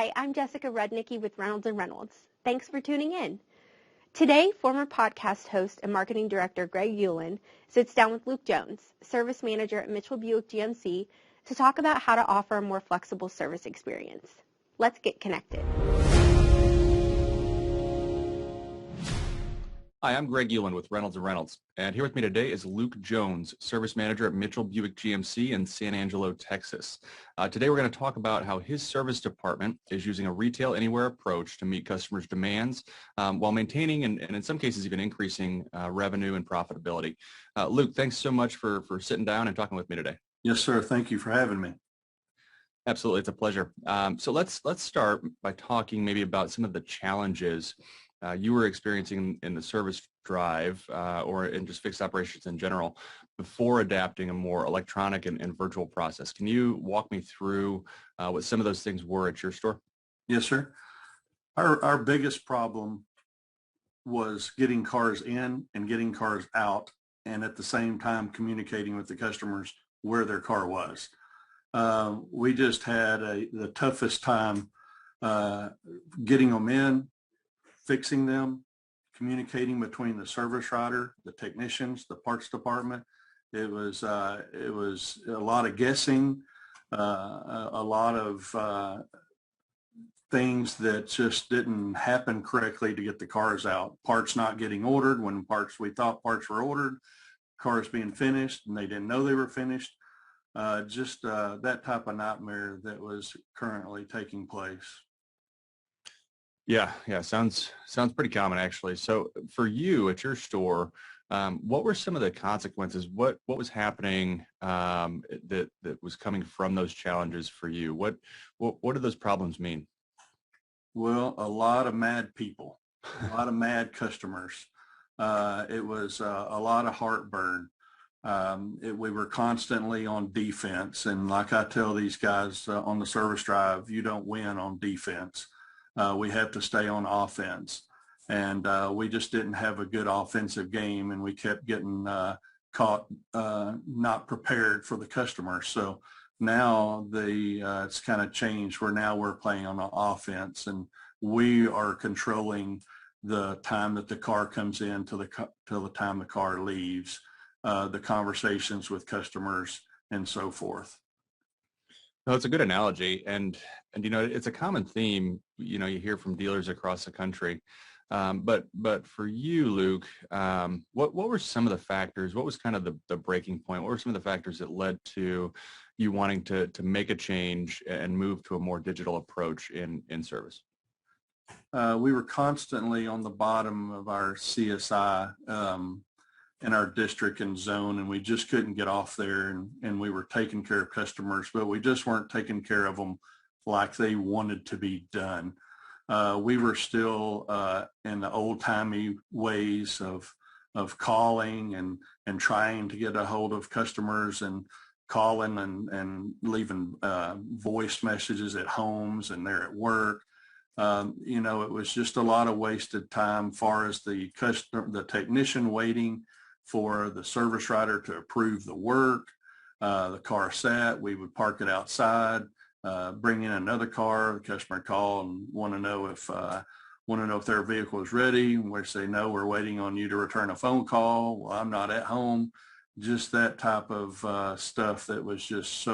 Hi, I'm Jessica Rudnicki with Reynolds & Reynolds. Thanks for tuning in. Today, former podcast host and marketing director Greg Ulan sits down with Luke Jones, service manager at Mitchell Buick GMC, to talk about how to offer a more flexible service experience. Let's get connected. Hi, I'm Greg Ulan with Reynolds & Reynolds, and here with me today is Luke Jones, Service Manager at Mitchell Buick GMC in San Angelo, Texas. Today we're going to talk about how his service department is using a retail anywhere approach to meet customers' demands while maintaining and in some cases even increasing revenue and profitability. Luke, thanks so much for sitting down and talking with me today. Yes, sir. Thank you for having me. Absolutely. It's a pleasure. So let's start by talking maybe about some of the challenges you were experiencing in the service drive or in just fixed operations in general before adapting a more electronic and virtual process. Can you walk me through what some of those things were at your store? Yes, sir. Our biggest problem was getting cars in and getting cars out, and at the same time communicating with the customers where their car was. We just had the toughest time getting them in, fixing them, communicating between the service writer, the technicians, the parts department. It was a lot of guessing, a lot of things that just didn't happen correctly to get the cars out. Parts not getting ordered when we thought parts were ordered, cars being finished and they didn't know they were finished. Just that type of nightmare that was currently taking place. Yeah, sounds pretty common actually. So for you at your store, what were some of the consequences? What was happening that was coming from those challenges for you? What do those problems mean? Well, a lot of mad people, a lot of mad customers. It was a lot of heartburn. We were constantly on defense, and like I tell these guys on the service drive, you don't win on defense. We have to stay on offense, and we just didn't have a good offensive game, and we kept getting caught not prepared for the customer. So now it's kind of changed where now we're playing on the offense, and we are controlling the time that the car comes in till the time the car leaves, the conversations with customers and so forth. No, it's a good analogy, and it's a common theme. You hear from dealers across the country, but for you, Luke, what were some of the factors? What was kind of the breaking point? What were some of the factors that led to you wanting to make a change and move to a more digital approach in service? We were constantly on the bottom of our CSI in our district and zone, and we just couldn't get off there, and we were taking care of customers, but we just weren't taking care of them like they wanted to be done. We were still in the old-timey ways of calling and trying to get a hold of customers and calling and leaving voice messages at homes and they're at work. It was just a lot of wasted time far as the technician waiting for the service writer to approve the work. The car sat, we would park it outside, bring in another car, the customer call and want to know if their vehicle is ready. And we say, no, we're waiting on you to return a phone call. Well, I'm not at home. Just that type of stuff that was just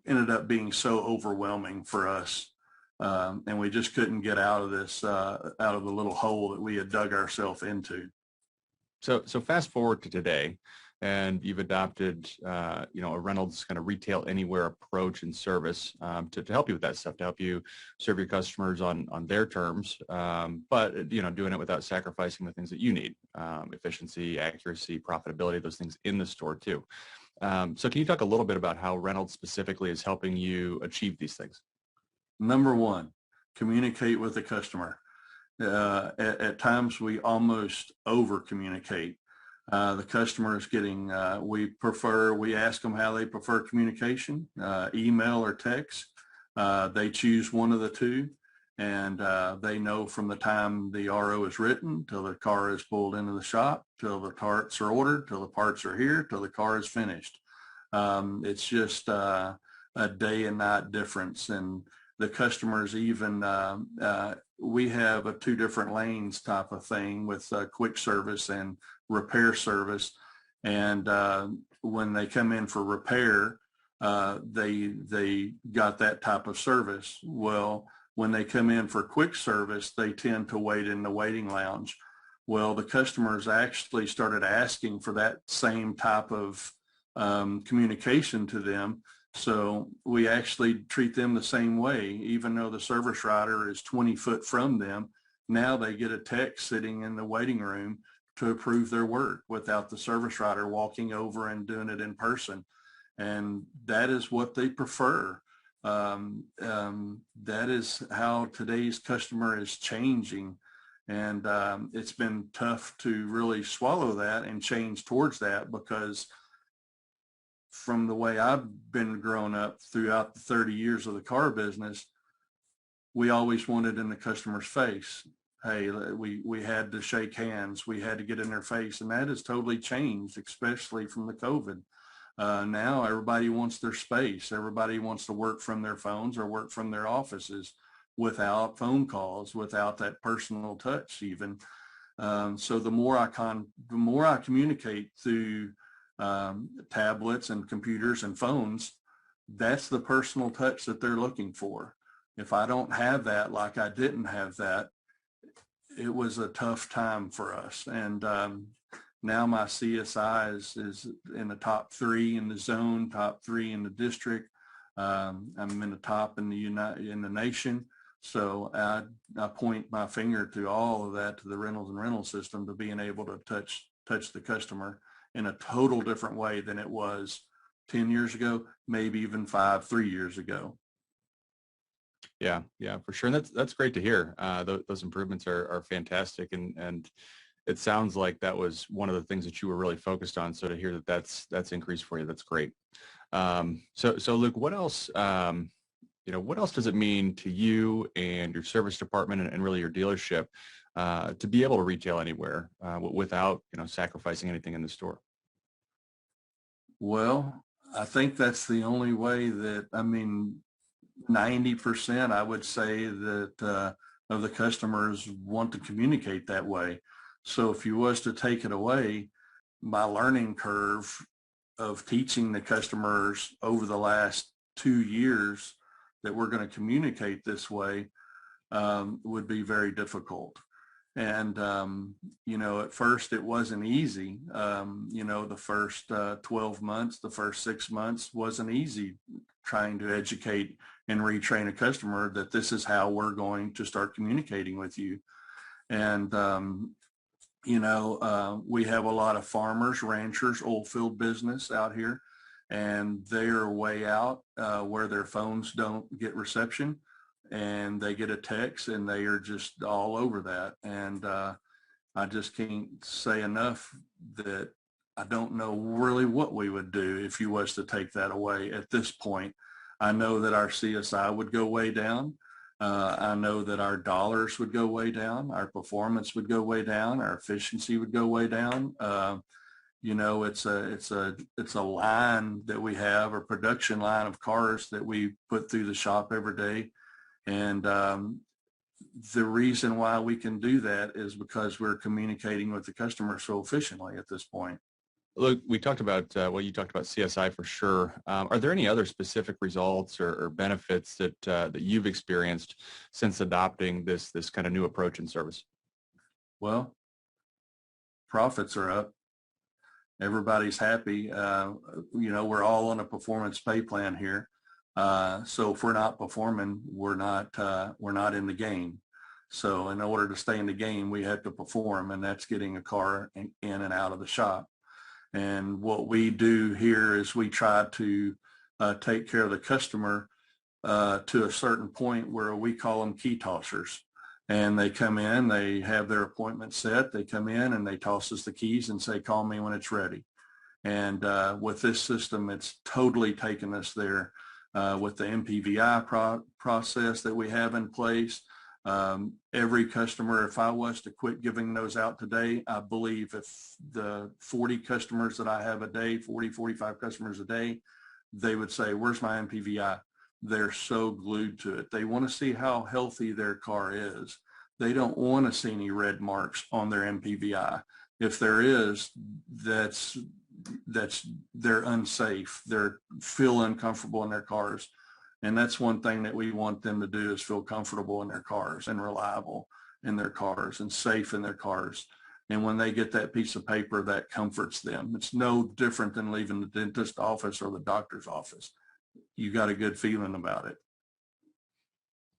ended up being so overwhelming for us. And we just couldn't get out of the little hole that we had dug ourselves into. So fast forward to today, and you've adopted, a Reynolds kind of retail anywhere approach and service to help you with that stuff, to help you serve your customers on their terms, but doing it without sacrificing the things that you need, efficiency, accuracy, profitability, those things in the store too. So can you talk a little bit about how Reynolds specifically is helping you achieve these things? Number one, communicate with the customer. At times we almost over communicate. The customer is getting, we ask them how they prefer communication, email or text. They choose one of the two, and they know from the time the RO is written till the car is pulled into the shop, till the parts are ordered, till the parts are here, till the car is finished. It's just a day and night difference. And the customers even, we have a 2 different lanes type of thing with quick service and repair service. And when they come in for repair, they got that type of service. Well, when they come in for quick service, they tend to wait in the waiting lounge. Well, the customers actually started asking for that same type of communication to them. So we actually treat them the same way, even though the service writer is 20 foot from them. Now they get a tech sitting in the waiting room to approve their work without the service writer walking over and doing it in person. And that is what they prefer. That is how today's customer is changing. And it's been tough to really swallow that and change towards that, because from the way I've been growing up throughout the 30 years of the car business, we always wanted in the customer's face. Hey, we had to shake hands. We had to get in their face. And that has totally changed, especially from the COVID. Now everybody wants their space. Everybody wants to work from their phones or work from their offices without phone calls, without that personal touch even. So the more I communicate through tablets and computers and phones, that's the personal touch that they're looking for. If I don't have that, like I didn't have that, it was a tough time for us. And now my CSI is in the top 3 in the zone, top 3 in the district. I'm in the top in the nation. So I point my finger to all of that, to the Reynolds and Reynolds system, to being able to touch the customer in a total different way than it was 10 years ago, maybe even 3 years ago. Yeah, for sure. And that's great to hear. Those improvements are fantastic. And it sounds like that was one of the things that you were really focused on. So to hear that that's increased for you, that's great. So Luke, what else, what else does it mean to you and your service department and really your dealership to be able to retail anywhere without, sacrificing anything in the store? Well, I think that's the only way 90%, I would say, that of the customers want to communicate that way. So if you was to take it away, my learning curve of teaching the customers over the last 2 years that we're going to communicate this way would be very difficult. And, at first it wasn't easy. The first 12 months, the first 6 months wasn't easy, trying to educate and retrain a customer that this is how we're going to start communicating with you. And, we have a lot of farmers, ranchers, oil field business out here, and they're way out where their phones don't get reception, and they get a text and they are just all over that. And I just can't say enough that I don't know really what we would do if you was to take that away at this point. I know that our CSI would go way down. I know that our dollars would go way down. Our performance would go way down. Our efficiency would go way down. It's a line that we have, a production line of cars that we put through the shop every day. And the reason why we can do that is because we're communicating with the customer so efficiently at this point. Look, we talked about, you talked about CSI for sure. Are there any other specific results or benefits that you've experienced since adopting this kind of new approach in service? Well, profits are up. Everybody's happy. We're all on a performance pay plan here. So if we're not performing, we're not in the game. So in order to stay in the game, we have to perform, and that's getting a car in and out of the shop. And what we do here is we try to take care of the customer to a certain point where we call them key tossers. And they come in, they have their appointment set, they come in and they toss us the keys and say, call me when it's ready. And with this system, it's totally taken us there with the MPVI process that we have in place. Every customer, if I was to quit giving those out today, I believe if the 40 customers that I have a day, 40, 45 customers a day, they would say, where's my MPVI? they're so glued to it. They want to see how healthy their car is. They don't want to see any red marks on their MPVI. If there is, they're unsafe. They feel uncomfortable in their cars. And that's one thing that we want them to do, is feel comfortable in their cars and reliable in their cars and safe in their cars. And when they get that piece of paper, that comforts them. It's no different than leaving the dentist office or the doctor's office. You got a good feeling about it.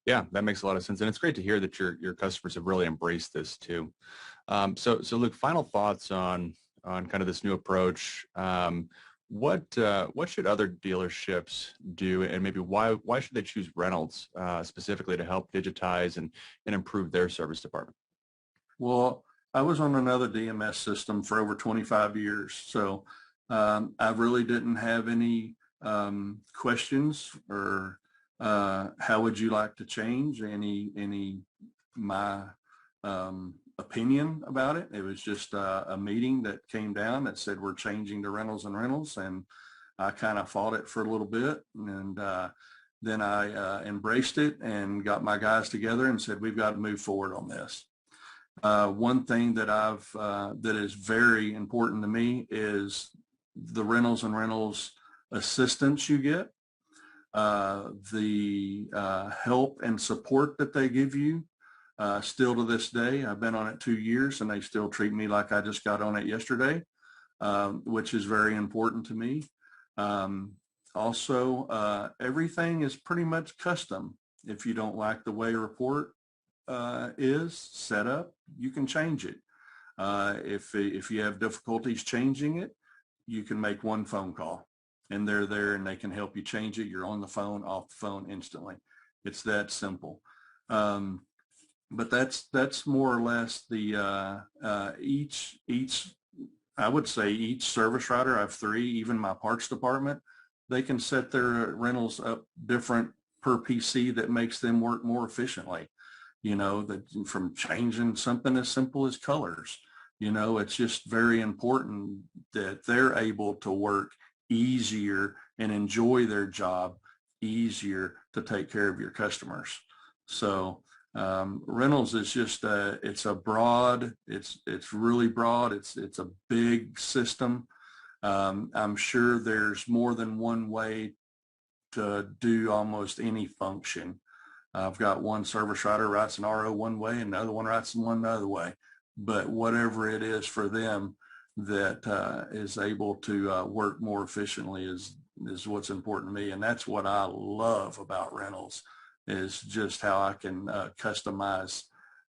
Yeah, that makes a lot of sense. And it's great to hear that your customers have really embraced this too. So Luke, final thoughts on kind of this new approach. What should other dealerships do, and maybe why should they choose Reynolds specifically to help digitize and improve their service department? Well, I was on another DMS system for over 25 years, so I really didn't have any questions or how would you like to change my opinion about it. It was just a meeting that came down that said we're changing to Reynolds and Reynolds, and I kind of fought it for a little bit, and then I embraced it and got my guys together and said we've got to move forward on this. One thing that that is very important to me is the Reynolds and Reynolds assistance you get, the help and support that they give you. Still to this day, I've been on it 2 years and they still treat me like I just got on it yesterday, which is very important to me. Also, everything is pretty much custom. If you don't like the way a report is set up, you can change it. If you have difficulties changing it, you can make one phone call and they're there and they can help you change it. You're on the phone, off the phone instantly. It's that simple. But that's more or less the each I would say each service writer, I have 3, even my parts department, they can set their rentals up different per PC that makes them work more efficiently. You know, that from changing something as simple as colors, you know, it's just very important that they're able to work easier and enjoy their job easier to take care of your customers. So Reynolds is just it's really broad. It's a big system. I'm sure there's more than one way to do almost any function. I've got one service writer writes an RO one way and the other one writes one the other way. But whatever it is for them that is able to work more efficiently is what's important to me. And that's what I love about Reynolds, is just how I can customize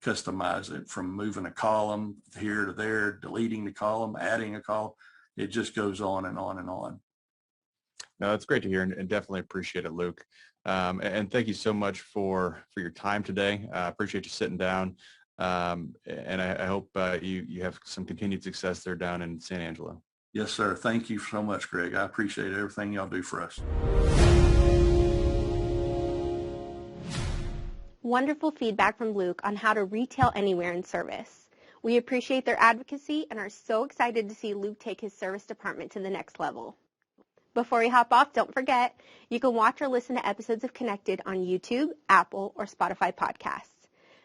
it, from moving a column here to there, deleting the column, adding a column. It just goes on and on and on. No, that's great to hear, and definitely appreciate it, Luke. And thank you so much for your time today. I appreciate you sitting down. And I hope you have some continued success there down in San Angelo. Yes, sir. Thank you so much, Greg. I appreciate everything y'all do for us. Wonderful feedback from Luke on how to retail anywhere in service. We appreciate their advocacy and are so excited to see Luke take his service department to the next level. Before we hop off, don't forget, you can watch or listen to episodes of Connected on YouTube, Apple, or Spotify podcasts.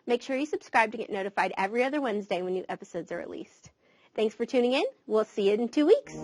Make sure you subscribe to get notified every other Wednesday when new episodes are released. Thanks for tuning in. We'll see you in 2 weeks.